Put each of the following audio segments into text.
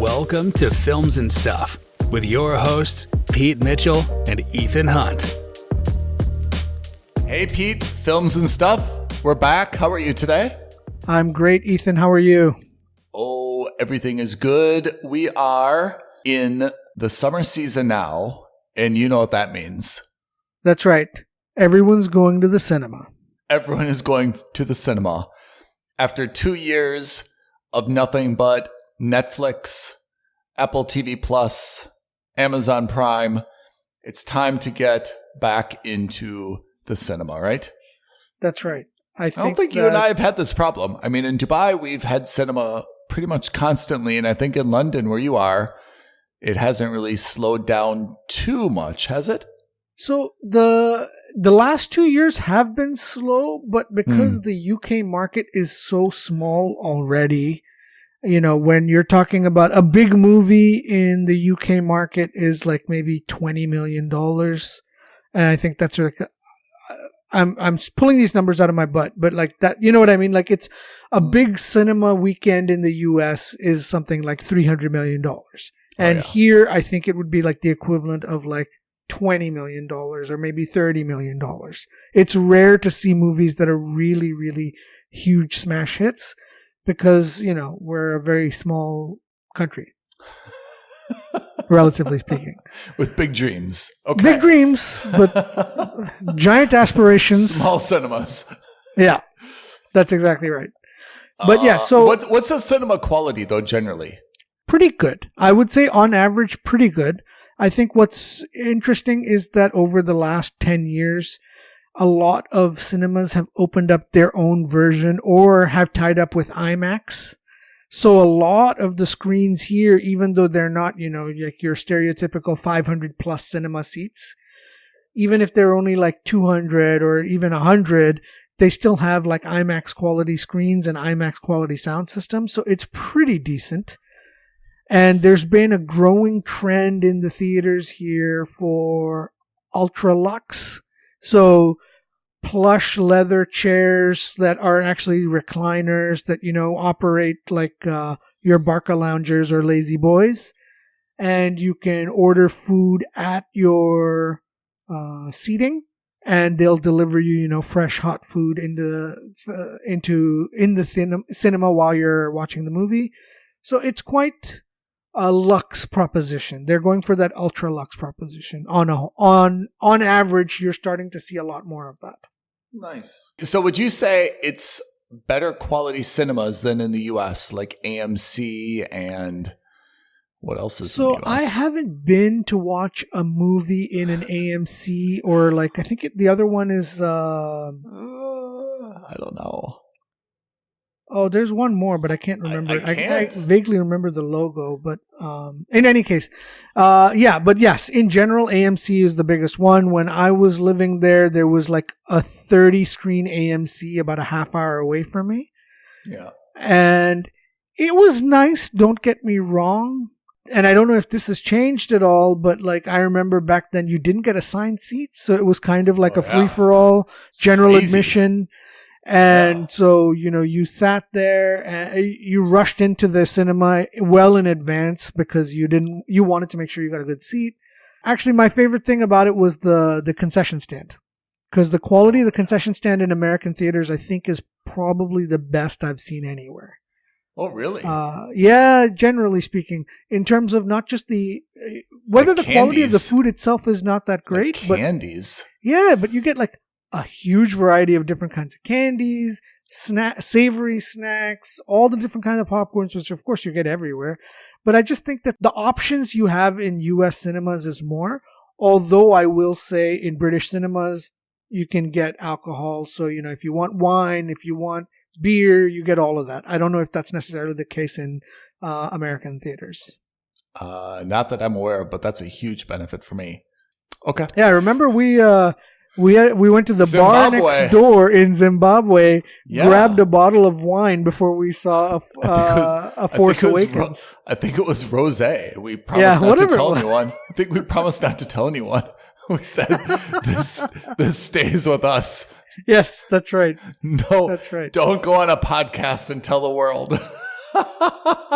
Welcome to Films and Stuff with your hosts, Pete Mitchell and Ethan Hunt. Hey, Pete, Films and Stuff. We're back. How are you today? I'm great, Ethan. How are you? Oh, everything is good. We are in the summer season now, and you know what that means. That's right. Everyone's going to the cinema. Everyone is going to the cinema. After 2 years of nothing but Netflix, Apple TV Plus, Amazon Prime, it's time to get back into the cinema, right? That's right. I don't think you and I have had this problem. I mean, in Dubai, we've had cinema pretty much constantly, and I think in London, where you are, it hasn't really slowed down too much, has it? So the last 2 years have been slow, but because the UK market is so small already, you know, when you're talking about a big movie in the UK market is like maybe $20 million. And I think that's like, I'm pulling these numbers out of my butt, but like that, you know what I mean? Like it's a big cinema weekend in the US is something like $300 million. And here, I think it would be like the equivalent of like $20 million or maybe $30 million. It's rare to see movies that are really, really huge smash hits because, you know, we're a very small country, relatively speaking. With big dreams. Okay. Big dreams, but giant aspirations. Small cinemas. Yeah, that's exactly right. But yeah, so... What's the cinema quality, though, generally? Pretty good. I would say on average, pretty good. I think what's interesting is that over the last 10 years, a lot of cinemas have opened up their own version or have tied up with IMAX. So a lot of the screens here, even though they're not, you know, like your stereotypical 500 plus cinema seats, even if they're only like 200 or even 100, they still have like IMAX quality screens and IMAX quality sound systems. So it's pretty decent. And there's been a growing trend in the theaters here for ultra luxe. So plush leather chairs that are actually recliners that, you know, operate like your Barca loungers or lazy boys. And you can order food at your seating and they'll deliver you, you know, fresh hot food in the cinema while you're watching the movie. So it's quite a luxe proposition. They're going for that ultra luxe proposition. On average, you're starting to see a lot more of that. Nice. So would you say it's better quality cinemas than in the US, like AMC and what else is in the US? I haven't been to watch a movie in an AMC or like, I think the other one is, I don't know. Oh, there's one more, but I can't remember. I vaguely remember the logo, but in any case, but yes, in general, AMC is the biggest one. When I was living there, there was like a 30-screen AMC about a half hour away from me. Yeah. And it was nice, don't get me wrong. And I don't know if this has changed at all, but like I remember back then you didn't get assigned seats, so it was kind of like a free-for-all, general admission. And so, you know, you sat there and you rushed into the cinema well in advance because you wanted to make sure you got a good seat. Actually, my favorite thing about it was the concession stand, because the quality of the concession stand in American theaters, I think, is probably the best I've seen anywhere. Oh, really? Yeah, generally speaking, in terms of not just whether the quality of the food itself is not that great, but candies. Yeah, but you get like a huge variety of different kinds of candies, savory snacks, all the different kinds of popcorns, which of course you get everywhere. But I just think that the options you have in US cinemas is more. Although I will say in British cinemas, you can get alcohol. So, you know, if you want wine, if you want beer, you get all of that. I don't know if that's necessarily the case in American theaters. Not that I'm aware of, but that's a huge benefit for me. Okay. Yeah, I remember we went to the bar next door in Zimbabwe, grabbed a bottle of wine before we saw a Force Awakens. I think it was rosé. We promised not to tell anyone. I think we promised not to tell anyone. We said this stays with us. Yes, that's right. No, that's right. Don't go on a podcast and tell the world.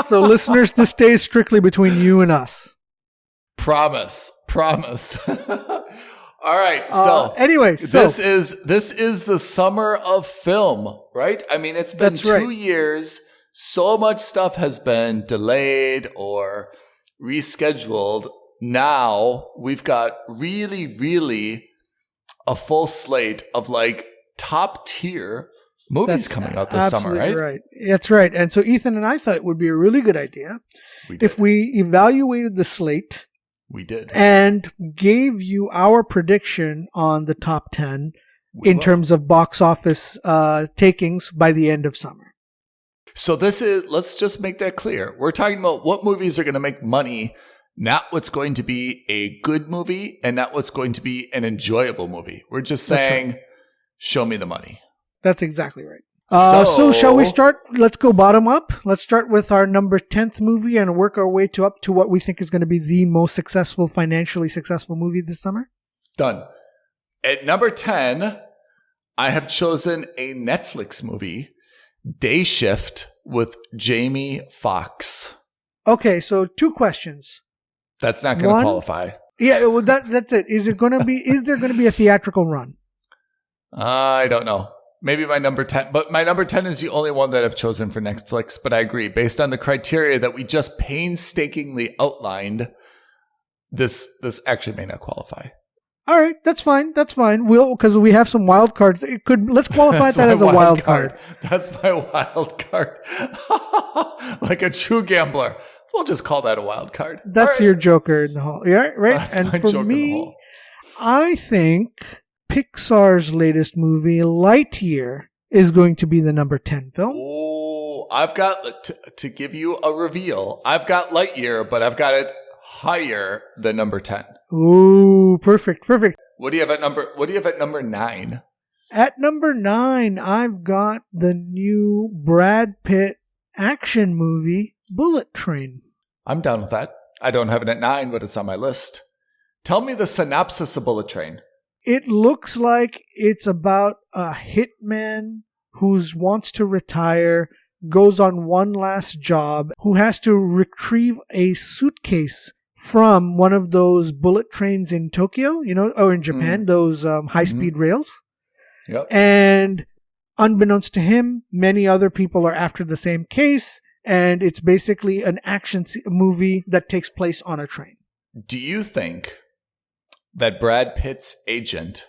So listeners, this stays strictly between you and us. Promise. All right. So anyway, this is the summer of film, right? I mean, it's been 2 years. So much stuff has been delayed or rescheduled. Now we've got really, really a full slate of like top tier movies coming out this summer, right? Right. That's right. And so Ethan and I thought it would be a really good idea if we evaluated the slate. We did. And gave you our prediction on the top 10 in terms of box office takings by the end of summer. So let's just make that clear. We're talking about what movies are going to make money, not what's going to be a good movie and not what's going to be an enjoyable movie. We're just saying, show me the money. That's exactly right. So shall we start? Let's go bottom up. Let's start with our number 10th movie and work our way up to what we think is going to be the most financially successful movie this summer. Done. At number 10, I have chosen a Netflix movie, Day Shift with Jamie Foxx. Okay, so 2 questions. That's not going to qualify. Yeah, well, that's it. Is there going to be a theatrical run? I don't know. Maybe my number 10, but my number 10 is the only one that I've chosen for Netflix, but I agree. Based on the criteria that we just painstakingly outlined, this actually may not qualify. All right, that's fine. Because we have some wild cards. Let's qualify that as a wild card. That's my wild card. Like a true gambler. We'll just call that a wild card. That's your joker in the hall. Yeah, right? That's and my for joker me, in the hall. I think Pixar's latest movie, Lightyear, is going to be the number 10 film. Oh, I've got, to give you a reveal, I've got Lightyear, but I've got it higher than number 10. Ooh, perfect. What do you have at number 9? At number 9, I've got the new Brad Pitt action movie, Bullet Train. I'm down with that. I don't have it at 9, but it's on my list. Tell me the synopsis of Bullet Train. It looks like it's about a hitman who wants to retire, goes on one last job, who has to retrieve a suitcase from one of those bullet trains in Tokyo, or in Japan, those high-speed rails. Yep. And unbeknownst to him, many other people are after the same case, and it's basically an action movie that takes place on a train. Do you think that Brad Pitt's agent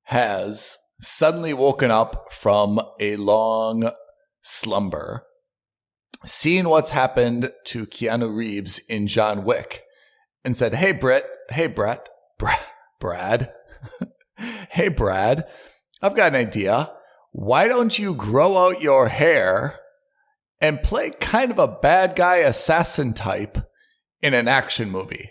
has suddenly woken up from a long slumber, seen what's happened to Keanu Reeves in John Wick, and said, Hey, Brad, hey, Brad, I've got an idea. Why don't you grow out your hair and play kind of a bad guy assassin type in an action movie?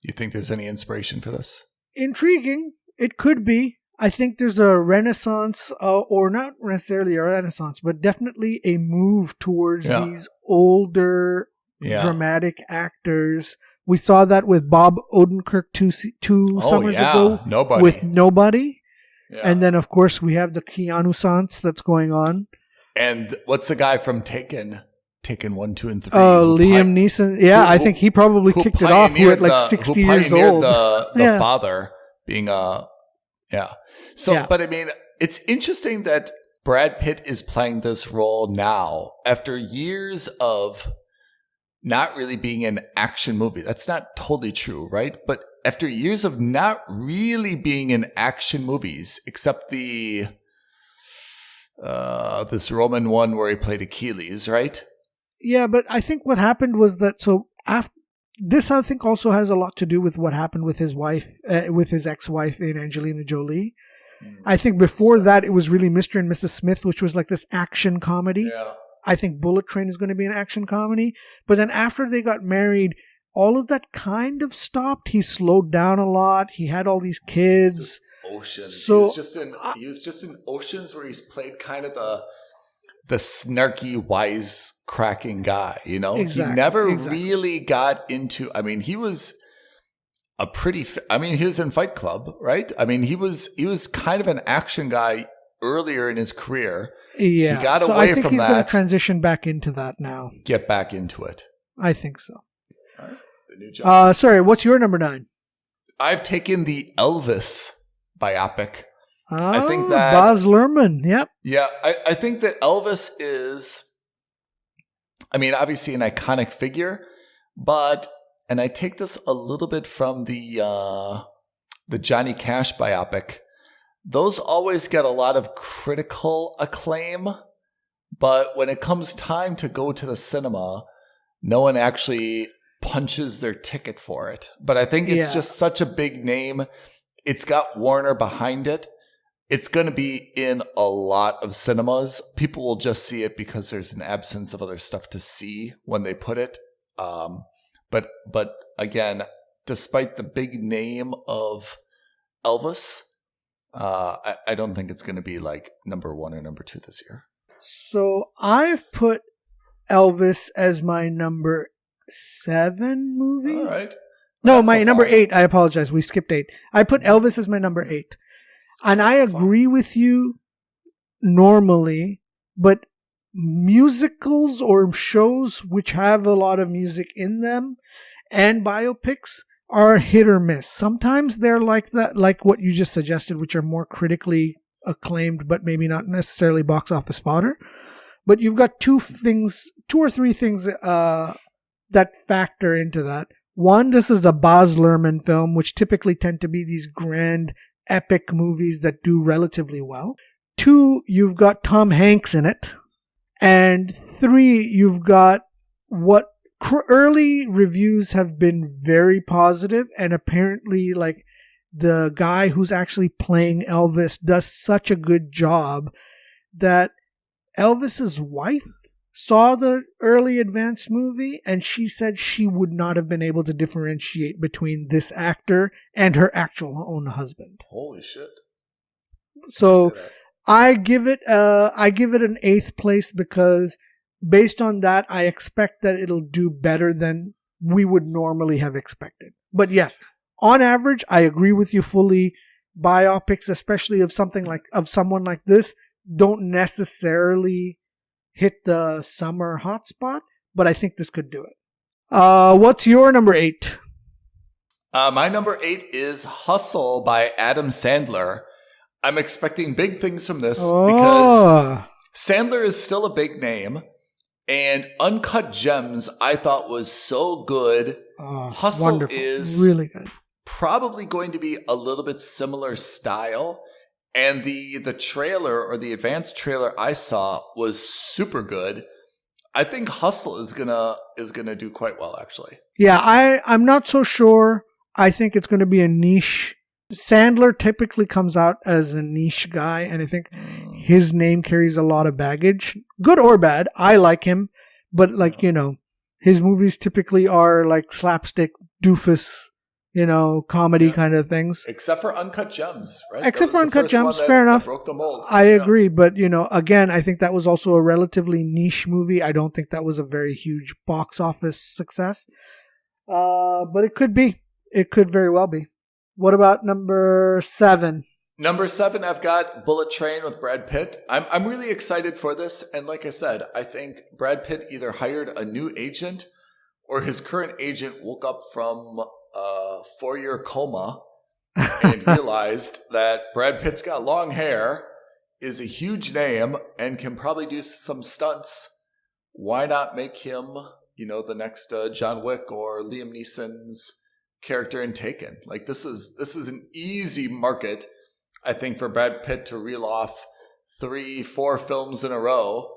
You think there's any inspiration for this? Intriguing. It could be. I think there's a renaissance, or not necessarily a renaissance, but definitely a move towards these older, dramatic actors. We saw that with Bob Odenkirk two summers ago. With Nobody. Yeah. And then, of course, we have the Keanu-sans that's going on. And what's the guy from Taken 1, 2, and 3? Liam Neeson. Yeah, I think he probably kicked it off. He was like 60 years old. The father being So, but I mean, it's interesting that Brad Pitt is playing this role now after years of not really being an action movie. That's not totally true, right? But after years of not really being in action movies, except the this Roman one where he played Achilles, right? Yeah, but I think what happened was that this I think also has a lot to do with what happened with his wife, with his ex-wife in Angelina Jolie. I think before that it was really Mr. and Mrs. Smith, which was like this action comedy. Yeah. I think Bullet Train is going to be an action comedy. But then after they got married, all of that kind of stopped. He slowed down a lot. He had all these kids. Oceans. So, he was just in Oceans where he's played kind of the snarky, wise-cracking guy, you know? Exactly, he never really got into... I mean, he was he was in Fight Club, right? I mean, he was kind of an action guy earlier in his career. Yeah. He got so away I think from he's going that. to transition back into that now. Get back into it. I think so. All right. The new job. Sorry, what's your number 9? I've taken the Elvis biopic. I think that Baz Luhrmann. Yep. Yeah, I think that Elvis is, I mean, obviously an iconic figure, but, and I take this a little bit from the Johnny Cash biopic. Those always get a lot of critical acclaim, but when it comes time to go to the cinema, no one actually punches their ticket for it. But I think it's just such a big name. It's got Warner behind it. It's going to be in a lot of cinemas. People will just see it because there's an absence of other stuff to see when they put it. But again, despite the big name of Elvis, I don't think it's going to be like number 1 or number 2 this year. So I've put Elvis as my number 7 movie. All right. No, my number 8. I apologize. We skipped 8. I put Elvis as my number 8. And I agree with you normally, but musicals or shows which have a lot of music in them and biopics are hit or miss. Sometimes they're like that, like what you just suggested, which are more critically acclaimed, but maybe not necessarily box office fodder. But you've got 2 or 3 things that factor into that. One, this is a Baz Luhrmann film, which typically tend to be these grand epic movies that do relatively well. 2, you've got Tom Hanks in it. And 3, you've got what early reviews have been very positive, and apparently like the guy who's actually playing Elvis does such a good job that Elvis's wife saw the early advance movie and she said she would not have been able to differentiate between this actor and her actual own husband. Holy shit. So I give it an 8th place because based on that, I expect that it'll do better than we would normally have expected. But yes, on average, I agree with you fully. Biopics, especially of someone like this, don't necessarily hit the summer hotspot, but I think this could do it. What's your number 8? My number 8 is Hustle by Adam Sandler. I'm expecting big things from this because Sandler is still a big name, and Uncut Gems I thought was so good. Hustle wonderful. is really good. Probably going to be a little bit similar style. And the trailer or the advanced trailer I saw was super good. I think Hustle is gonna do quite well, actually. Yeah, I'm not so sure. I think it's going to be a niche. Sandler typically comes out as a niche guy, and I think his name carries a lot of baggage, good or bad. I like him, but his movies typically are like slapstick doofus, comedy kind of things. Except for Uncut Gems, right? Except for Uncut Gems, fair enough. Broke the mold. I agree, but again, I think that was also a relatively niche movie. I don't think that was a very huge box office success. But it could be. It could very well be. What about number 7? Number 7, I've got Bullet Train with Brad Pitt. I'm really excited for this, and like I said, I think Brad Pitt either hired a new agent or his current agent woke up from a 4-year coma and realized that Brad Pitt's got long hair, is a huge name, and can probably do some stunts. Why not make him, the next John Wick or Liam Neeson's character in Taken? Like this is an easy market, I think, for Brad Pitt to reel off 3-4 films in a row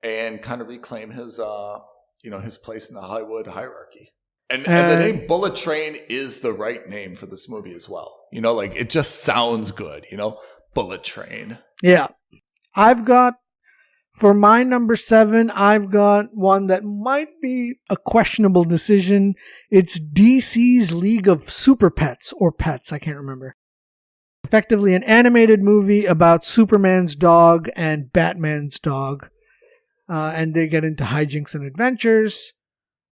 and kind of reclaim his his place in the Hollywood hierarchy. And the name Bullet Train is the right name for this movie as well. It just sounds good, Bullet Train. Yeah. For my number 7, I've got one that might be a questionable decision. It's DC's League of Super Pets or Pets. I can't remember. Effectively an animated movie about Superman's dog and Batman's dog. And they get into hijinks and adventures.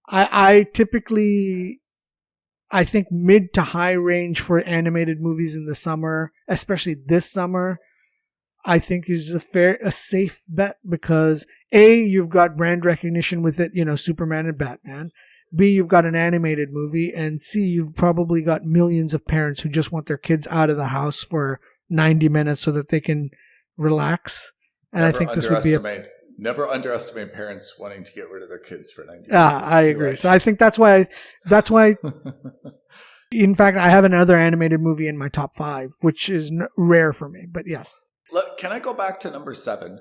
I typically, I think mid to high range for animated movies in the summer, especially this summer. I think is a safe bet because A, you've got brand recognition with it, Superman and Batman. B, you've got an animated movie, and C, you've probably got millions of parents who just want their kids out of the house for 90 minutes so that they can relax. And I think this would be never underestimate parents wanting to get rid of their kids for 90 minutes. I agree. Right. So I think that's why in fact, I have another animated movie in my top 5, which is rare for me, but yes. Can I go back to number 7?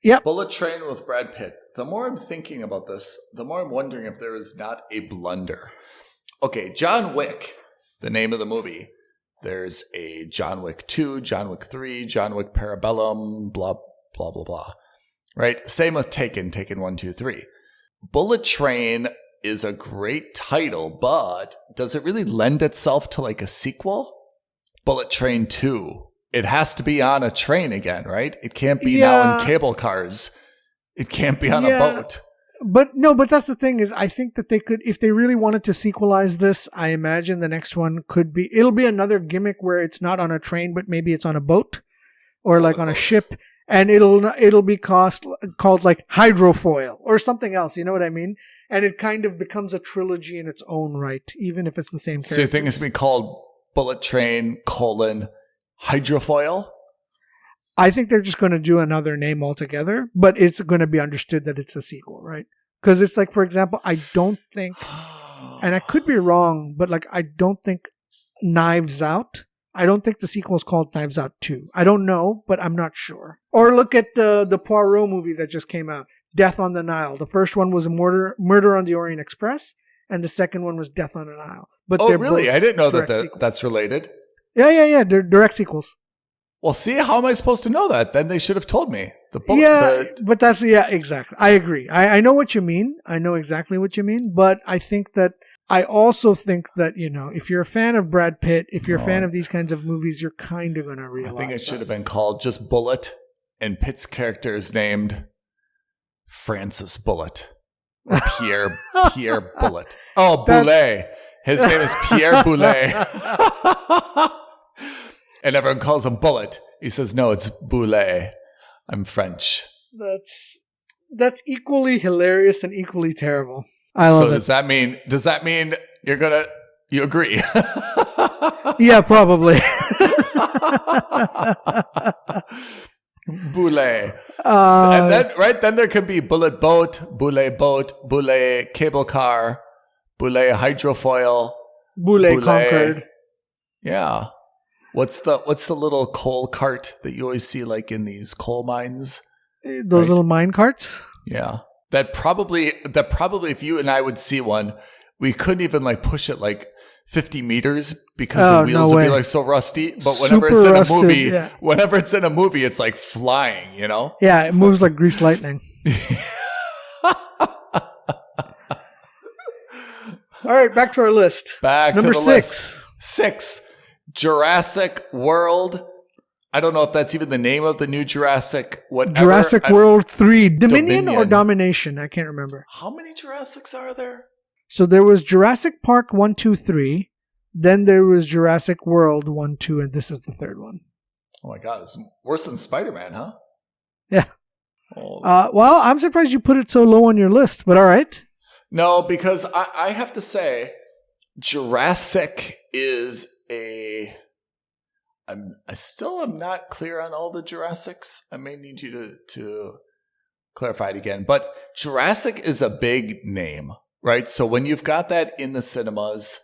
Yep. Bullet Train with Brad Pitt. The more I'm thinking about this, the more I'm wondering if there is not a blunder. Okay, John Wick, the name of the movie. There's a John Wick 2, John Wick 3, John Wick Parabellum, blah, blah, blah, blah. Right? Same with Taken 1, 2, 3. Bullet Train is a great title, but does it really lend itself to like a sequel? Bullet Train 2. It has to be on a train again, right? It can't be now in cable cars. It can't be on a boat. But that's the thing is I think that they could, if they really wanted to sequelize this, I imagine the next one it'll be another gimmick where it's not on a train, but maybe it's on a boat or like on a ship. And it'll be called like Hydrofoil or something else. You know what I mean? And it kind of becomes a trilogy in its own right, even if it's the same character. So you think it's going to be called Bullet Train, Hydrofoil? I think they're just going to do another name altogether, but it's going to be understood that it's a sequel, right? Because it's like, for example, I don't think, and I could be wrong, but like, I don't think Knives Out, I don't think the sequel is called Knives Out 2. I don't know, but I'm not sure. Or look at the Poirot movie that just came out, Death on the Nile. The first one was Murder on the Orient Express, and the second one was Death on the Nile. But they're really? I didn't know that's related. Yeah. They're direct sequels. Well, see, how am I supposed to know that? Then they should have told me. But that's, exactly. I agree. I know what you mean. I know exactly what you mean. But I also think that, if you're a fan of Brad Pitt, if you're a fan of these kinds of movies, you're kind of going to realize I think it should have been called just Bullet, and Pitt's character is named Francis Bullet. Or Pierre Bullet. Oh, Boulet. His name is Pierre Boulet. And everyone calls him Bullet. He says, no, it's Boulet. I'm French. That's equally hilarious and equally terrible. I love it. Does that mean you agree? Yeah, probably. Boulet. And then there could be Bullet Boat, Boulet Cable Car, Boulet Hydrofoil, Boulet Concord. Yeah. What's the little coal cart that you always see like in these coal mines? Those little mine carts? Yeah. That probably if you and I would see one, we couldn't even like push it like 50 meters because the wheels would be like so rusty. But whenever it's in a movie, it's like flying, Yeah, it moves like greased lightning. All right, back to our list. Number 6. 6. Jurassic World. I don't know if that's even the name of the new Jurassic whatever. Jurassic World 3. Dominion or Domination? I can't remember. How many Jurassics are there? So there was Jurassic Park 1, 2, 3. Then there was Jurassic World 1, 2, and this is the third one. Oh my God. It's worse than Spider-Man, huh? Yeah. Well, I'm surprised you put it so low on your list, but all right. No, because I have to say, Jurassic is I still am not clear on all the Jurassics. I may need you to clarify it again. But Jurassic is a big name, right? So when you've got that in the cinemas,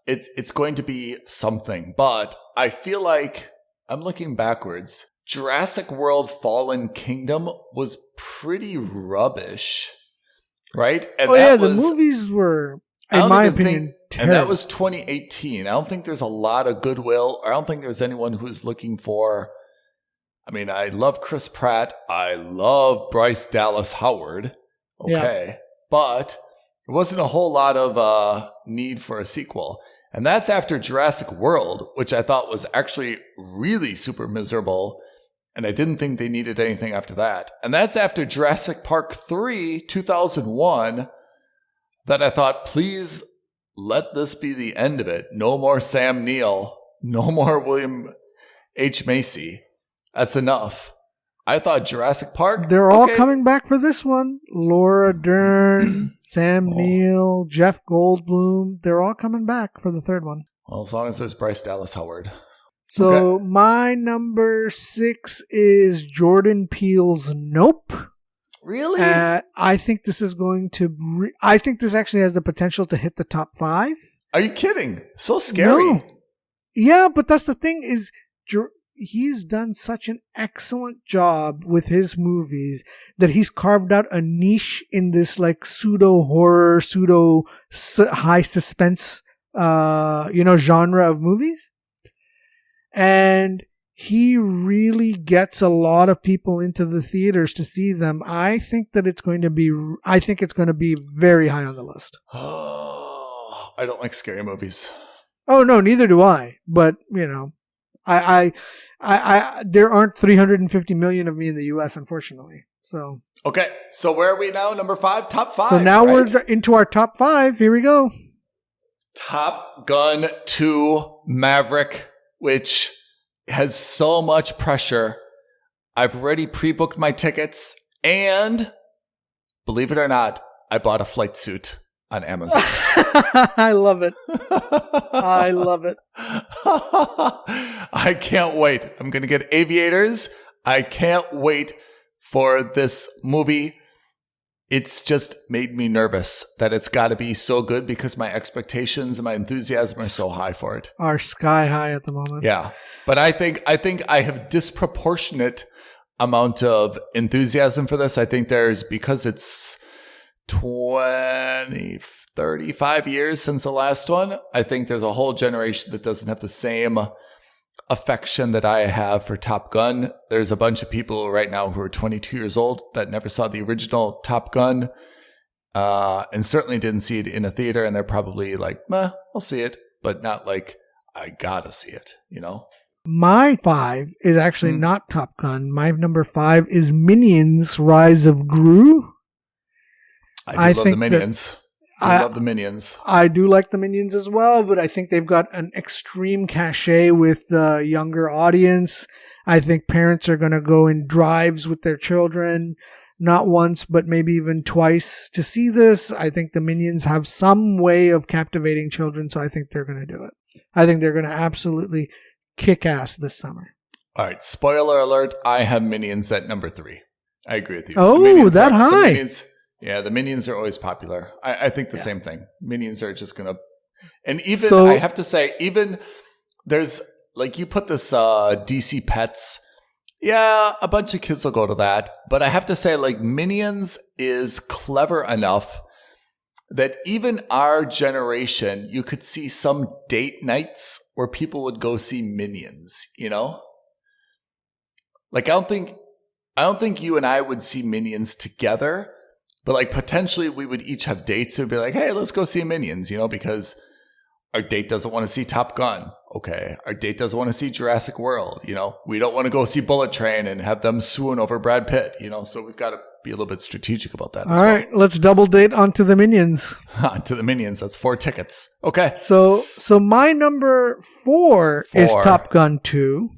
it's going to be something. But I feel like I'm looking backwards. Jurassic World Fallen Kingdom was pretty rubbish, right? And the movies were, in my opinion, terrible. And that was 2018. I don't think there's a lot of goodwill. I don't think there's anyone who's looking for... I mean, I love Chris Pratt. I love Bryce Dallas Howard. Okay. Yeah. But there wasn't a whole lot of need for a sequel. And that's after Jurassic World, which I thought was actually really super miserable. And I didn't think they needed anything after that. And that's after Jurassic Park 3, 2001, that I thought, please let this be the end of it. No more Sam Neill. No more William H. Macy. That's enough. I thought Jurassic Park. They're all coming back for this one. Laura Dern, Sam Neill, Jeff Goldblum. They're all coming back for the third one. Well, as long as there's Bryce Dallas Howard. So my number 6 is Jordan Peele's Nope. Really? I think this is going to... I think this actually has the potential to hit the top 5. Are you kidding? So scary. No. Yeah, but that's the thing is... He's done such an excellent job with his movies that he's carved out a niche in this like pseudo horror, pseudo high suspense, genre of movies. And he really gets a lot of people into the theaters to see them. I think it's going to be very high on the list. Oh, I don't like scary movies. Oh no, neither do I. But I there aren't 350 million of me in the U.S., unfortunately. So okay, so where are we now? Number 5, top 5. So now we're into our top 5. Here we go. Top Gun 2 Maverick, which has so much pressure. I've already pre-booked my tickets, and believe it or not, I bought a flight suit on Amazon. I love it. I love it. I can't wait. I'm going to get aviators. I can't wait for this movie. It's just made me nervous that it's got to be so good because my expectations and my enthusiasm are so high for it. Are sky high at the moment. Yeah. But I think I have disproportionate amount of enthusiasm for this. I think because it's 35 years since the last one, I think there's a whole generation that doesn't have the same affection that I have for Top Gun. There's a bunch of people right now who are 22 years old that never saw the original Top Gun and certainly didn't see it in a theater, and they're probably like, meh, I'll see it, but not like, I gotta see it, My 5 is actually not Top Gun. My number 5 is Minions: Rise of Gru. I love the Minions. I love the Minions. I do like the Minions as well, but I think they've got an extreme cachet with the younger audience. I think parents are going to go in drives with their children, not once, but maybe even twice to see this. I think the Minions have some way of captivating children, so I think they're going to do it. I think they're going to absolutely kick ass this summer. All right, spoiler alert, I have Minions at number 3. I agree with you. Oh, that high. The Minions are always popular. I think the same thing. Minions are just going to... And even, I have to say, even there's, like, you put this DC Pets. Yeah, a bunch of kids will go to that. But I have to say, like, Minions is clever enough that even our generation, you could see some date nights where people would go see Minions, Like, I don't think you and I would see Minions together. But like potentially we would each have dates who would be like, hey, let's go see Minions, because our date doesn't want to see Top Gun. Okay. Our date doesn't want to see Jurassic World. We don't want to go see Bullet Train and have them swoon over Brad Pitt, so we've got to be a little bit strategic about that. All right. Let's double date onto the Minions. Onto the Minions. That's 4 tickets. Okay. So my number 4 is Top Gun 2.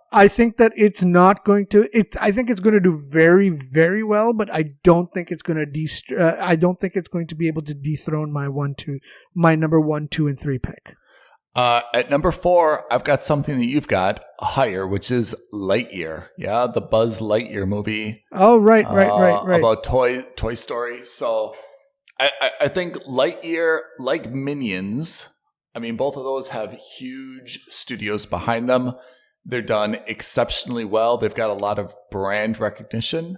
I think that it's not going to. I think it's going to do very, very well, but I don't think it's going to. I don't think it's going to be able to dethrone my number 1, 2, and 3 pick. At number 4, I've got something that you've got higher, which is Lightyear. Yeah, the Buzz Lightyear movie. Oh, right. About Toy Story. So I think Lightyear, like Minions. I mean, both of those have huge studios behind them. They're done exceptionally well. They've got a lot of brand recognition.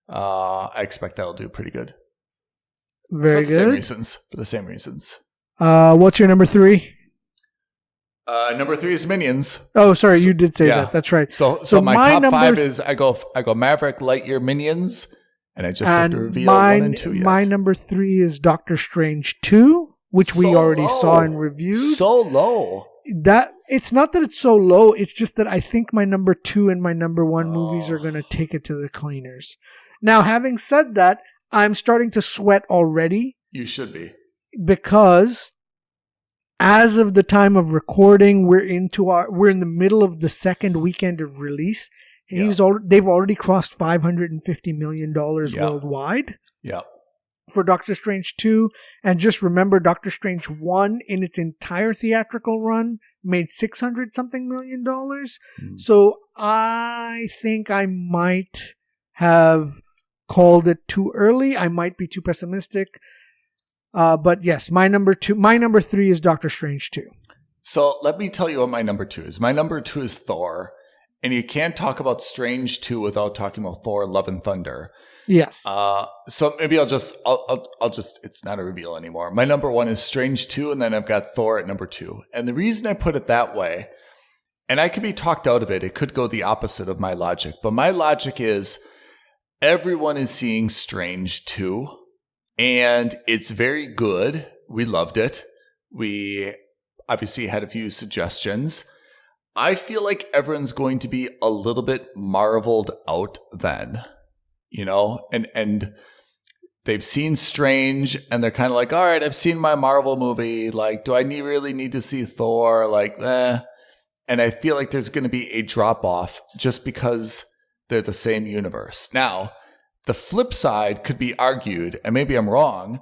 I expect that'll do pretty good. Very good. For the same reasons. What's your number 3? Number 3 is Minions. Oh, sorry, you did say that. That's right. So my top 5 is I go Maverick, Lightyear, Minions, and I just have to reveal 1 and 2 yet. My number 3 is Doctor Strange 2, which we already saw and reviewed. So low. That it's not that it's so low. It's just that I think my number 2 and my number 1 movies are going to take it to the cleaners. Now, having said that, I'm starting to sweat already. You should be. Because as of the time of recording, we're in the middle of the second weekend of release. They've already crossed $550 million worldwide. Yeah. For Doctor Strange 2. And just remember, Doctor Strange 1 in its entire theatrical run made $600-something million. So I think I might have called it too early. I might be too pessimistic. But yes, my number 3 is Doctor Strange 2. So let me tell you what my number 2 is. My number 2 is Thor. And you can't talk about Strange 2 without talking about Thor: Love and Thunder. Yes. So maybe I'll just, it's not a reveal anymore. My number 1 is Strange 2, and then I've got Thor at number 2. And the reason I put it that way, and I could be talked out of it, it could go the opposite of my logic, but my logic is everyone is seeing Strange 2, and it's very good. We loved it. We obviously had a few suggestions. I feel like everyone's going to be a little bit marveled out then. You know, and they've seen Strange, and they're kind of like, all right, I've seen my Marvel movie. Like, do I really need to see Thor? Like, And I feel like there's going to be a drop off just because they're the same universe. Now, the flip side could be argued, and maybe I'm wrong,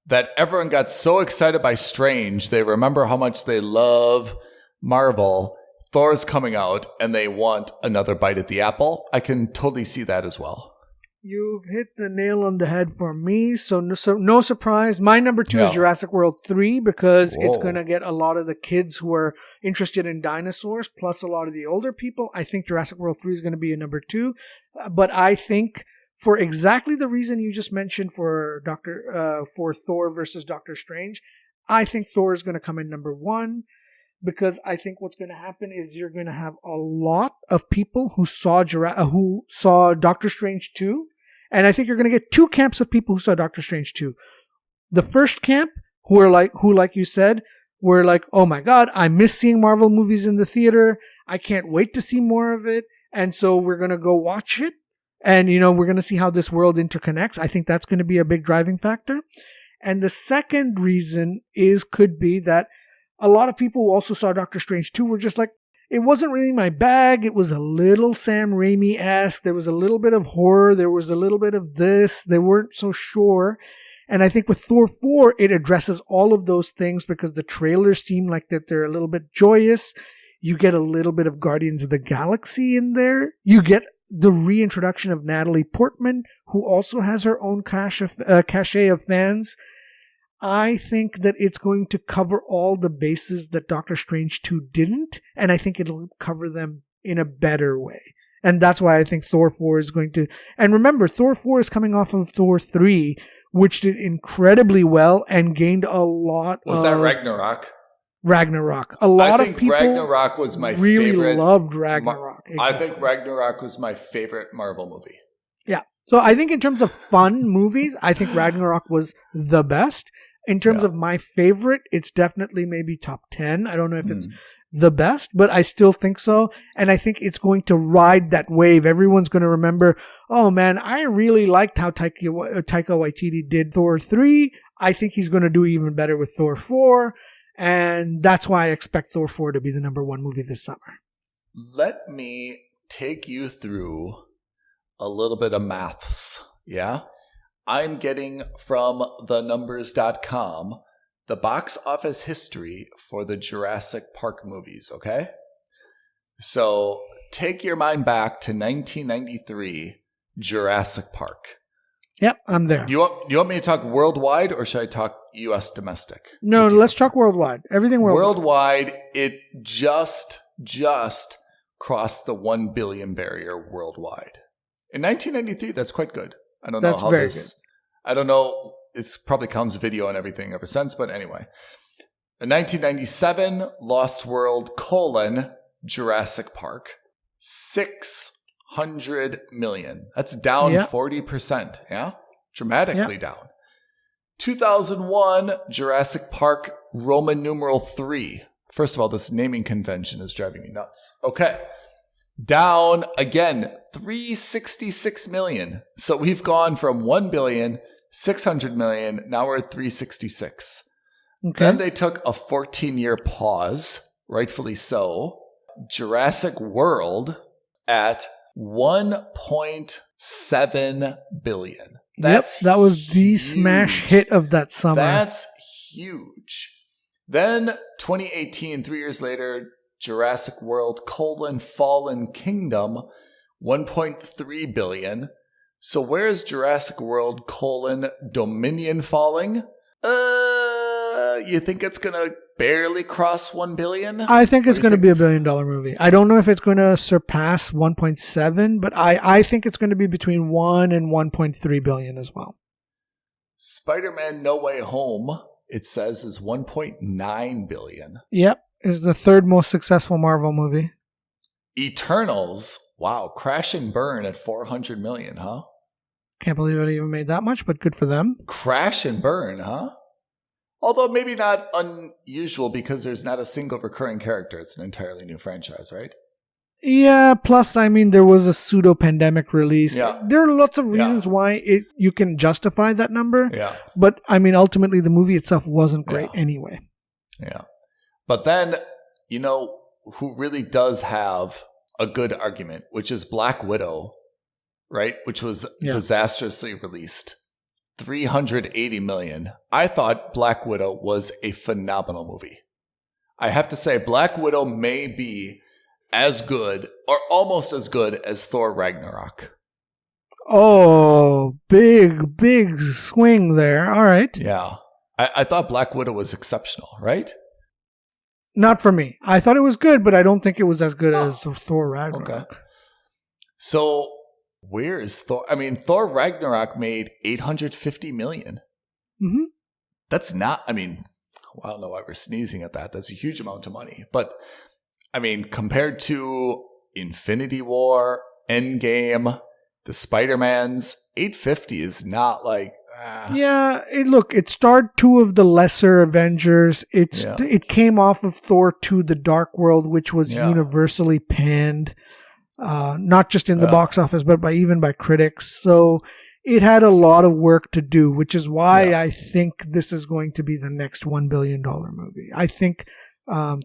that everyone got so excited by Strange, they remember how much they love Marvel. Thor's coming out, and they want another bite at the apple. I can totally see that as well. You've hit the nail on the head for me, so no surprise. My number 2 is Jurassic World 3 because it's going to get a lot of the kids who are interested in dinosaurs, plus a lot of the older people. I think Jurassic World 3 is going to be a number 2, but I think for exactly the reason you just mentioned for Thor versus Doctor Strange, I think Thor is going to come in number 1. Because I think what's going to happen is you're going to have a lot of people who saw Doctor Strange 2. And I think you're going to get 2 camps of people who saw Doctor Strange 2. The first camp, who like you said, were like, oh my God, I miss seeing Marvel movies in the theater. I can't wait to see more of it. And so we're going to go watch it. And, we're going to see how this world interconnects. I think that's going to be a big driving factor. And the second reason could be that a lot of people who also saw Doctor Strange 2 were just like, it wasn't really my bag. It was a little Sam Raimi-esque. There was a little bit of horror. There was a little bit of this. They weren't so sure. And I think with Thor 4, it addresses all of those things because the trailers seem like that they're a little bit joyous. You get a little bit of Guardians of the Galaxy in there. You get the reintroduction of Natalie Portman, who also has her own cachet of fans. I think that it's going to cover all the bases that Doctor Strange 2 didn't, and I think it'll cover them in a better way. And that's why I think Thor 4 is going to... And remember, Thor 4 is coming off of Thor 3, which did incredibly well and gained a lot Was that Ragnarok? Ragnarok. A lot of people Ragnarok was my really favorite. Loved Ragnarok. Exactly. I think Ragnarok was my favorite Marvel movie. Yeah. So I think in terms of fun movies, I think Ragnarok was the best. In terms of my favorite, it's definitely maybe top 10. I don't know if it's the best, but I still think so. And I think it's going to ride that wave. Everyone's going to remember, oh man, I really liked how Taika Waititi did Thor 3. I think he's going to do even better with Thor 4. And that's why I expect Thor 4 to be the number 1 movie this summer. Let me take you through a little bit of maths. Yeah? I'm getting from thenumbers.com the box office history for the Jurassic Park movies, okay? So take your mind back to 1993, Jurassic Park. Yep, I'm there. You want me to talk worldwide or should I talk U.S. domestic? No, let's talk worldwide. Everything worldwide. Worldwide, it just crossed the 1 billion barrier worldwide. In 1993, that's quite good. I don't know how this... I don't know. It's probably counts video and everything ever since, but anyway. In 1997, Lost World, Jurassic Park. 600 million. That's down 40%. Yeah? Dramatically down. 2001, Jurassic Park, Roman numeral 3. First of all, this naming convention is driving me nuts. Okay. Down again, 366 million. So we've gone from 1 billion, 600 million. Now we're at 366. Okay. Then they took a 14-year pause, rightfully so. Jurassic World at 1.7 billion. That's that was the huge. smash hit of that summer. That's huge. Then 2018, 3 years later, Jurassic World: Fallen Kingdom, 1.3 billion. So where's Jurassic World: Dominion falling? You think it's going to barely cross 1 billion? I think it's going to be a $1 billion movie. I don't know if it's going to surpass 1.7, but I think it's going to be between 1 and 1.3 billion as well. Spider-Man No Way Home, it says, is 1.9 billion. Yep. It's the third most successful Marvel movie. Eternals, wow, crash and burn at 400 million, huh? Can't believe it even made that much, but good for them. Crash and burn, huh? Although maybe not unusual because there's not a single recurring character. It's an entirely new franchise, right? Yeah, plus, I mean, there was a pseudo-pandemic release. Yeah. There are lots of reasons why you can justify that number. Yeah. But, I mean, ultimately, the movie itself wasn't great anyway. Yeah. But then, you know, who really does have a good argument, which is Black Widow, right? Which was disastrously released. 380 million. I thought Black Widow was a phenomenal movie. I have to say, Black Widow may be as good or almost as good as Thor Ragnarok. Oh, big swing there. All right. Yeah. I thought Black Widow was exceptional, right? Not for me. I thought it was good, but I don't think it was as good as Thor Ragnarok. Okay. So where is Thor? I mean, Thor Ragnarok made 850 million. Mm-hmm. That's not, I mean, I don't know why we're sneezing at that. That's a huge amount of money. But, I mean, compared to Infinity War, Endgame, the Spider-Mans, 850 is not like... Yeah, it starred two of the lesser Avengers. It came off of Thor 2, The Dark World, which was universally panned. Not just in the box office, but even by critics. So it had a lot of work to do, which is why I think this is going to be the next $1 billion movie. I think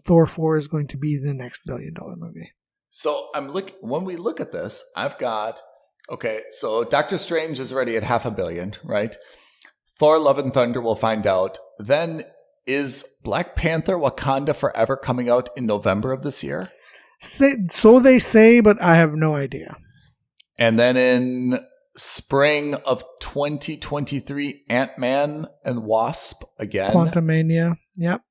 Thor 4 is going to be the next $1 billion movie. So when we look at this, I've got, okay, so Doctor Strange is already at $500 million, right? Thor: Love and Thunder, we'll find out. Then is Black Panther: Wakanda Forever coming out in November of this year? So they say, but I have no idea. And then in spring of 2023, Ant-Man and Wasp again. Quantumania, yep.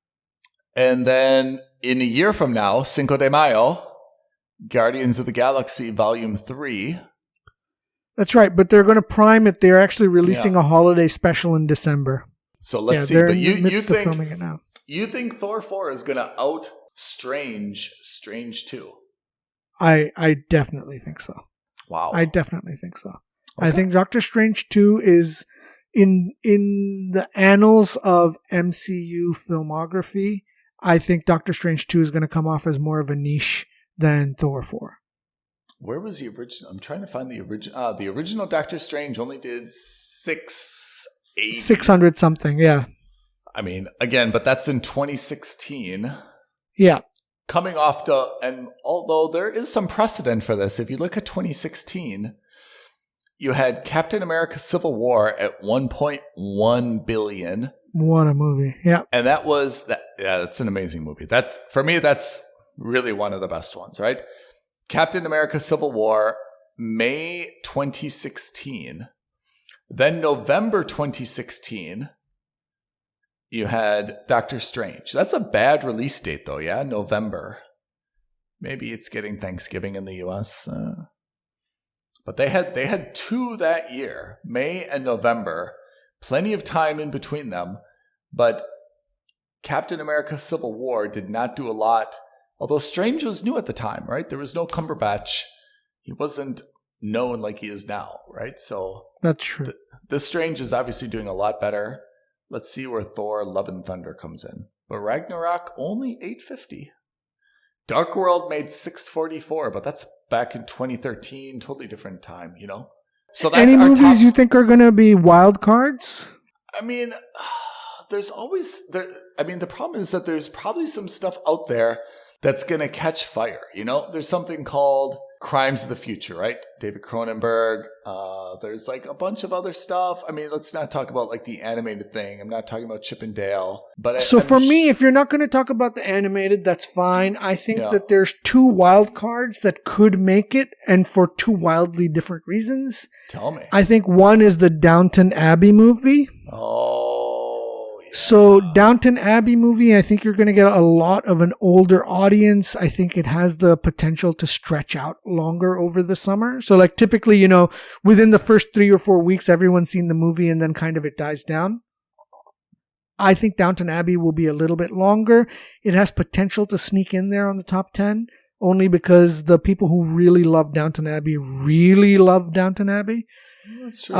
And then in a year from now, Cinco de Mayo, Guardians of the Galaxy Volume 3. That's right, but they're going to prime it. They're actually releasing a holiday special in December. So let's see. But you think filming it now. You think Thor 4 is going to out Strange 2? I definitely think so. Wow. I definitely think so. Okay. I think Doctor Strange 2 is in the annals of MCU filmography. I think Doctor Strange 2 is going to come off as more of a niche than Thor 4. Where was the original? I'm trying to find the original. The original Doctor Strange only did 600 something, yeah. I mean, again, but that's in 2016. Yeah. Coming off and although there is some precedent for this, if you look at 2016, you had Captain America: Civil War at 1.1 billion. What a movie! Yeah, and that's an amazing movie. For me, that's really one of the best ones, right? Captain America: Civil War, May 2016. Then November 2016, you had Doctor Strange. That's a bad release date, though, yeah? November. Maybe it's getting Thanksgiving in the U.S. But they had two that year, May and November. Plenty of time in between them. But Captain America: Civil War did not do a lot. Although Strange was new at the time, right? There was no Cumberbatch. He wasn't known like he is now, right? So that's true. The Strange is obviously doing a lot better. Let's see where Thor: Love and Thunder comes in. But Ragnarok, only 850. Dark World made 644, but that's back in 2013. Totally different time, you know? So that's any movies you think are going to be wild cards? I mean, there's always there. I mean, the problem is that there's probably some stuff out there that's going to catch fire. You know, there's something called Crimes of the Future, right? David Cronenberg. There's like a bunch of other stuff. I mean, let's not talk about like the animated thing. I'm not talking about Chip and Dale. But for me, if you're not going to talk about the animated, that's fine. I think that there's 2 wild cards that could make it, and for 2 wildly different reasons. Tell me. I think one is the Downton Abbey movie. Oh, yeah. So Downton Abbey movie, I think you're going to get a lot of an older audience. I think it has the potential to stretch out longer over the summer. So like typically, you know, within the first 3 or 4 weeks, everyone's seen the movie and then kind of it dies down. I think Downton Abbey will be a little bit longer. It has potential to sneak in there on the top 10, only because the people who really love Downton Abbey really love Downton Abbey. That's true.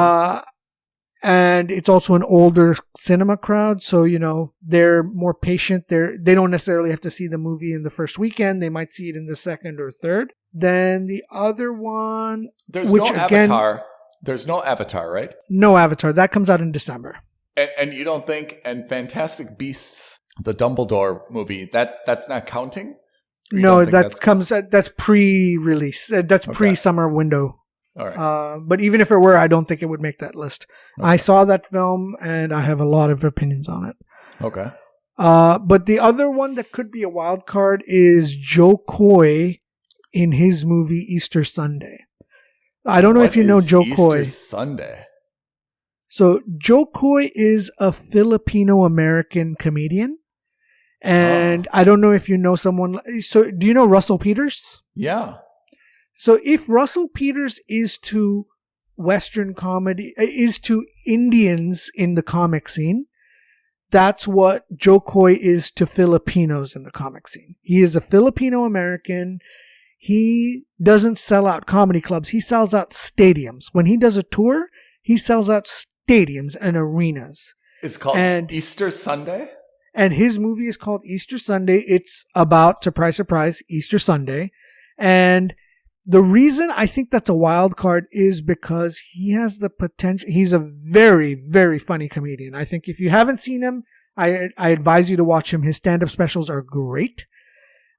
And it's also an older cinema crowd. So, you know, they're more patient. They don't necessarily have to see the movie in the first weekend. They might see it in the second or third. Then the other one, there's no Avatar. There's no Avatar, right? No Avatar. That comes out in December. And you don't think, and Fantastic Beasts, the Dumbledore movie, that's not counting? No, that's pre-release. That's pre-summer window. All right. But even if it were, I don't think it would make that list. Okay. I saw that film and I have a lot of opinions on it. Okay. But the other one that could be a wild card is Joe Coy in his movie Easter Sunday. I don't know if you know Joe Coy. Easter Sunday. So Joe Coy is a Filipino-American comedian. And I don't know if you know someone. So do you know Russell Peters? Yeah. So if Russell Peters is to Western comedy, is to Indians in the comic scene, that's what Joe Coy is to Filipinos in the comic scene. He is a Filipino-American. He doesn't sell out comedy clubs. He sells out stadiums. When he does a tour, he sells out stadiums and arenas. It's called Easter Sunday? And his movie is called Easter Sunday. It's about, surprise, Easter Sunday. And the reason I think that's a wild card is because he has the potential. He's a very, very funny comedian. I think if you haven't seen him, I advise you to watch him. His stand-up specials are great.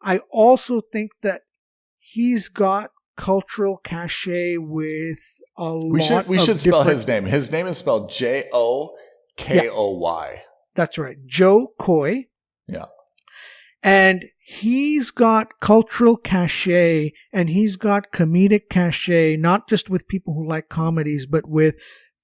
I also think that he's got cultural cachet with a lot. We should spell his name. His name is spelled Jokoy. That's right, Joe Coy. Yeah. And he's got cultural cachet and he's got comedic cachet, not just with people who like comedies, but with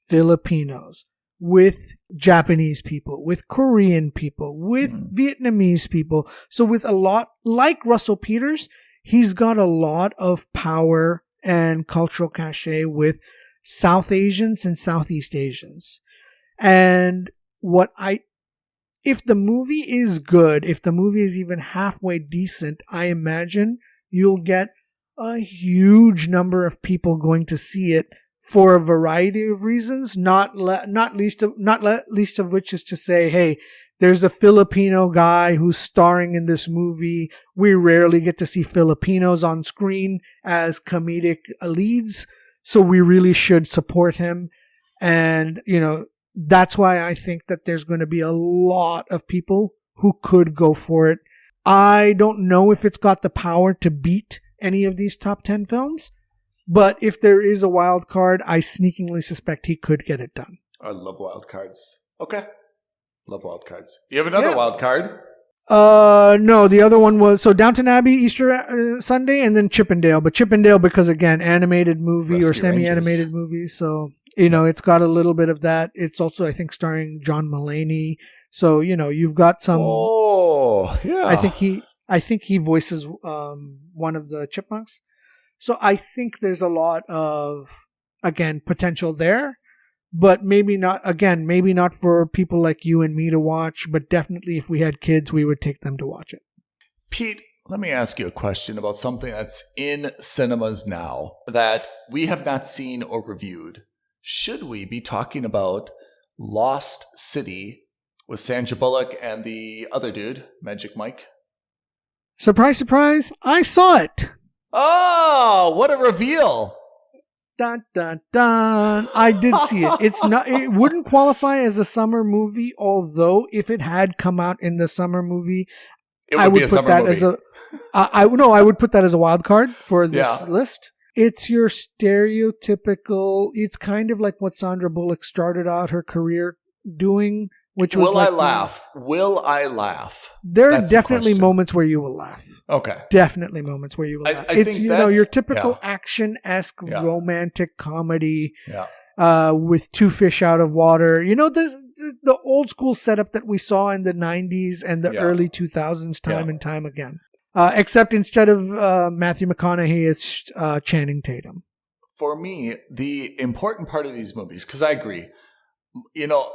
Filipinos, with Japanese people, with Korean people, with Vietnamese people. So with a lot, like Russell Peters, he's got a lot of power and cultural cachet with South Asians and Southeast Asians. And if the movie is good, if the movie is even halfway decent, I imagine you'll get a huge number of people going to see it for a variety of reasons, not least of which is to say, hey, there's a Filipino guy who's starring in this movie. We rarely get to see Filipinos on screen as comedic leads, so we really should support him. And, you know, that's why I think that there's going to be a lot of people who could go for it. I don't know if it's got the power to beat any of these top 10 films, but if there is a wild card, I sneakingly suspect he could get it done. I love wild cards. Okay. Love wild cards. You have another wild card? No, the other one was, so Downton Abbey, Easter Sunday, and then Chip and Dale. But Chip and Dale, because again, animated movie or semi-animated movie, so... You know, it's got a little bit of that. It's also, I think, starring John Mulaney. So, you know, you've got some. Oh, yeah. I think he voices one of the chipmunks. So I think there's a lot of, again, potential there, but maybe not for people like you and me to watch, but definitely if we had kids, we would take them to watch it. Pete, let me ask you a question about something that's in cinemas now that we have not seen or reviewed. Should we be talking about Lost City with Sandra Bullock and the other dude, Magic Mike? Surprise, surprise, I saw it. Oh, what a reveal. Dun, dun, dun. I did see it. It wouldn't qualify as a summer movie, although if it had come out in the summer movie, I would put that as I would put that as a wild card for this list. It's your stereotypical, it's kind of like what Sandra Bullock started out her career doing, which was Will I laugh? Will I laugh? There are definitely moments where you will laugh. Okay. Definitely moments where you will laugh. It's, your typical action-esque romantic comedy with two fish out of water. The old school setup that we saw in the 90s and the early 2000s time and time again. Except instead of Matthew McConaughey, it's Channing Tatum. For me, the important part of these movies, because I agree,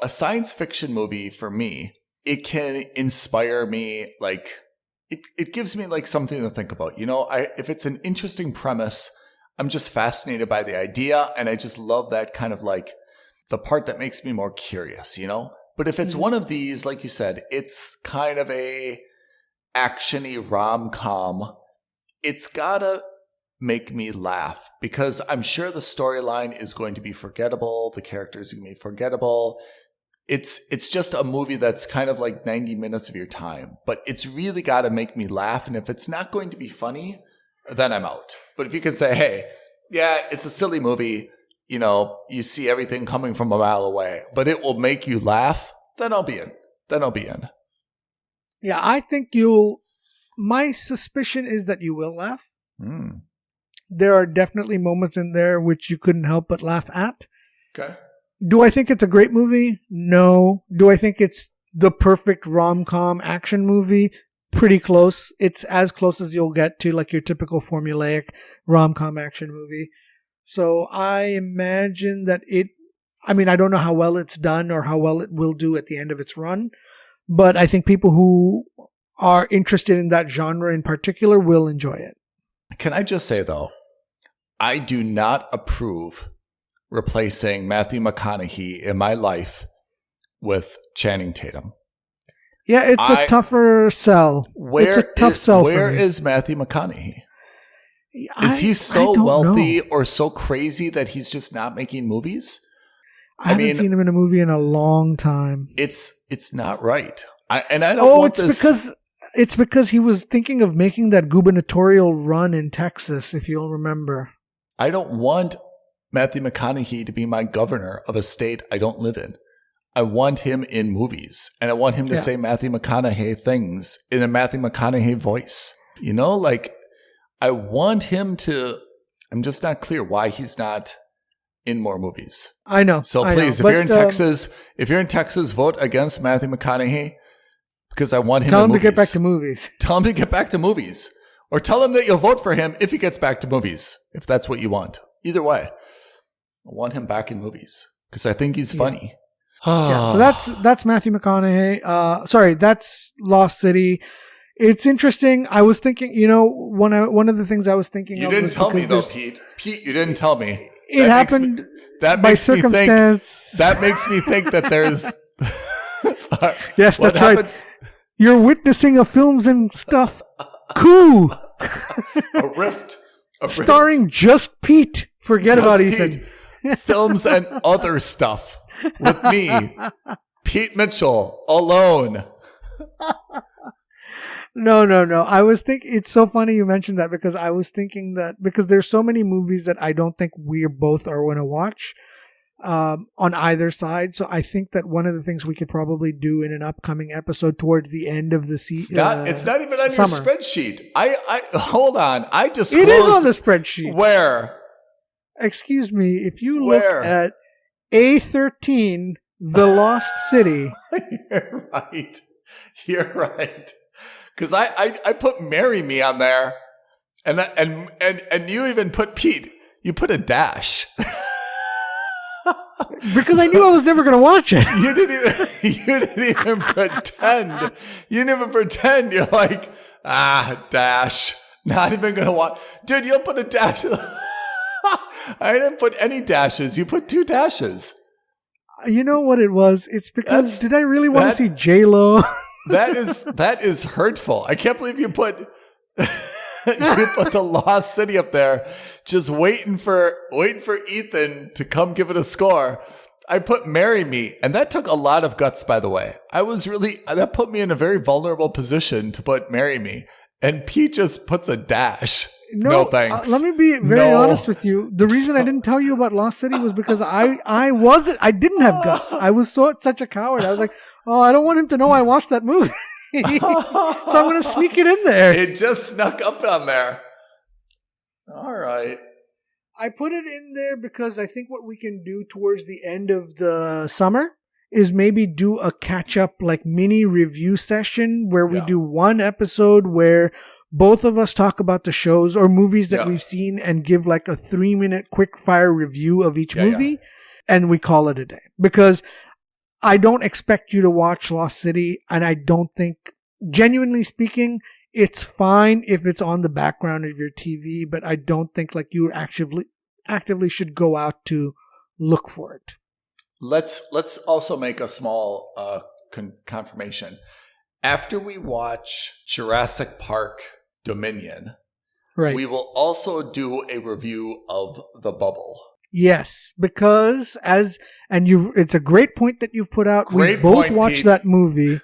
a science fiction movie for me, it can inspire me, like, it gives me like something to think about. If it's an interesting premise, I'm just fascinated by the idea, and I just love that kind of like the part that makes me more curious, But if it's one of these, like you said, it's kind of a action-y rom-com, it's gotta make me laugh because I'm sure the storyline is going to be forgettable. The characters are going to be forgettable. It's just a movie that's kind of like 90 minutes of your time, but it's really got to make me laugh. And if it's not going to be funny, then I'm out. But if you can say, hey, yeah, it's a silly movie, you see everything coming from a mile away, but it will make you laugh, then I'll be in. Yeah, I think my suspicion is that you will laugh. There are definitely moments in there which you couldn't help but laugh at. Okay. Do I think it's a great movie? No. Do I think it's the perfect rom-com action movie? Pretty close. It's as close as you'll get to like your typical formulaic rom-com action movie. So I imagine that I don't know how well it's done or how well it will do at the end of its run. But I think people who are interested in that genre in particular will enjoy it. Can I just say, though, I do not approve replacing Matthew McConaughey in my life with Channing Tatum. Yeah, it's a tougher sell. It's a tough sell for me. Where is Matthew McConaughey? Is he so wealthy or so crazy that he's just not making movies? I haven't seen him in a movie in a long time. It's not right. It's because he was thinking of making that gubernatorial run in Texas, if you'll remember. I don't want Matthew McConaughey to be my governor of a state I don't live in. I want him in movies, and I want him to say Matthew McConaughey things in a Matthew McConaughey voice. I want him to. I'm just not clear why he's not in more movies. I know. So please, if you're in Texas, vote against Matthew McConaughey because I want him. Tell him to get back to movies. Tell him to get back to movies, or tell him that you'll vote for him if he gets back to movies. If that's what you want, either way, I want him back in movies because I think he's funny. So that's Matthew McConaughey. That's Lost City. It's interesting. I was thinking, one of the things I was thinking. You didn't tell me though, Pete. Pete, you didn't tell me. It happened by circumstance. That makes me think that there's. Yes, that's happened? Right. You're witnessing a films and stuff coup. A rift. Starring just Pete. Forget just about Ethan. Films and other stuff with me, Pete Mitchell, alone. No. I was thinking, it's so funny you mentioned that because I was thinking that because there's so many movies that I don't think we both are going to watch on either side. So I think that one of the things we could probably do in an upcoming episode towards the end of the season. It's not even on summer. Your spreadsheet. I hold on. I disclosed. It is on the spreadsheet. Where? Excuse me. If you look at A13, The Lost City. You're right. Because I put "Marry Me" on there, and you even put Pete. You put a dash. Because I knew I was never going to watch it. You didn't even pretend. You didn't even pretend. You're like, dash. Not even going to watch. Dude, you'll put a dash. I didn't put any dashes. You put 2 dashes. You know what it was? It's because did I really want to see J-Lo? That is hurtful. I can't believe you put. you put the Lost City up there, just waiting for Ethan to come give it a score. I put Marry Me, and that took a lot of guts, by the way. That put me in a very vulnerable position to put Marry Me. And Pete just puts a dash. No thanks. Let me be very honest with you. The reason I didn't tell you about Lost City was because I didn't have guts. I was such a coward. I was like, oh, I don't want him to know I watched that movie. So I'm going to sneak it in there. It just snuck up on there. All right. I put it in there because I think what we can do towards the end of the summer is maybe do a catch-up like mini review session where we do one episode where both of us talk about the shows or movies that we've seen and give like a 3-minute quick fire review of each movie and we call it a day. Because I don't expect you to watch Lost City, and I don't think, genuinely speaking, it's fine if it's on the background of your TV, but I don't think like you actively should go out to look for it. Let's also make a small confirmation. After we watch Jurassic Park Dominion, we will also do a review of The Bubble. Yes, because it's a great point that you've put out. We both watched Pete. that movie.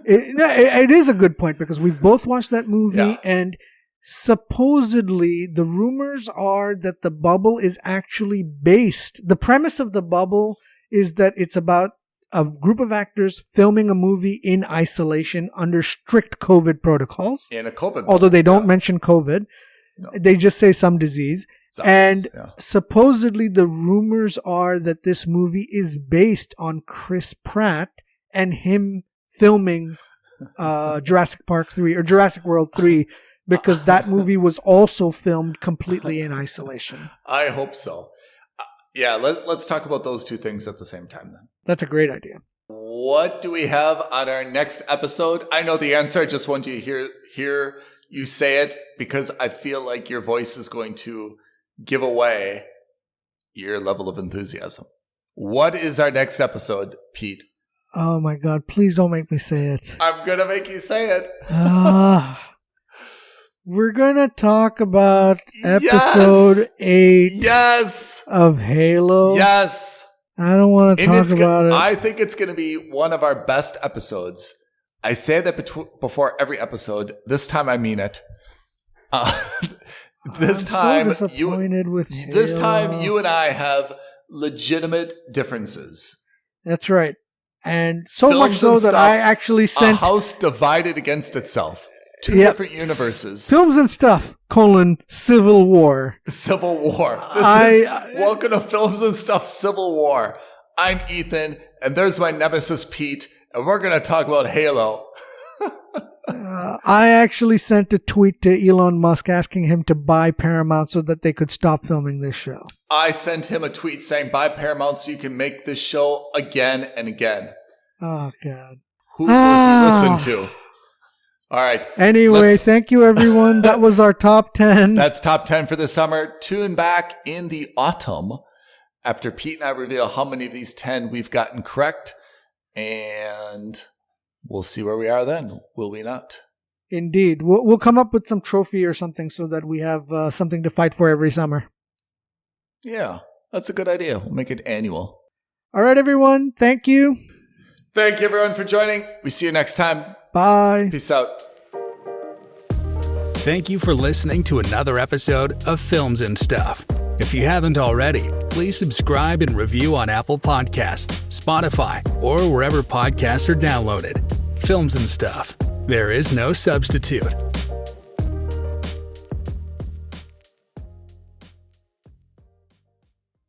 It is a good point because we've both watched that movie, and supposedly the rumors are that The Bubble is actually based. The premise of The Bubble is that it's about a group of actors filming a movie in isolation under strict COVID protocols. In a COVID, although they don't mention COVID, they just say some disease. Supposedly the rumors are that this movie is based on Chris Pratt and him filming Jurassic Park 3 or Jurassic World 3 because that movie was also filmed completely in isolation. I hope so. Let's talk about those two things at the same time then. That's a great idea. What do we have on our next episode? I know the answer. I just want you to hear you say it because I feel like your voice is going to give away your level of enthusiasm. What is our next episode, Pete? Oh my God, please don't make me say it. I'm going to make you say it. We're going to talk about episode 8 of Halo. Yes. I don't want to talk about it. I think it's going to be one of our best episodes. I say that before every episode. This time I mean it. This time you and I have legitimate differences. That's right. And so much so that I actually sent a house divided against itself. Two different universes. Films and Stuff, Civil War. Civil War. Welcome to Films and Stuff, Civil War. I'm Ethan, and there's my nemesis, Pete, and we're going to talk about Halo. I actually sent a tweet to Elon Musk asking him to buy Paramount so that they could stop filming this show. I sent him a tweet saying, buy Paramount so you can make this show again and again. Oh, God. Who will he listen to? All right. Anyway, thank you, everyone. That was our top 10. That's top 10 for the summer. Tune back in the autumn after Pete and I reveal how many of these 10 we've gotten correct. And we'll see where we are then. Will we not? Indeed. We'll come up with some trophy or something so that we have something to fight for every summer. Yeah, that's a good idea. We'll make it annual. All right, everyone. Thank you. Thank you, everyone, for joining. We see you next time. Bye. Peace out. Thank you for listening to another episode of Films and Stuff. If you haven't already, please subscribe and review on Apple Podcasts, Spotify, or wherever podcasts are downloaded. Films and Stuff. There is no substitute.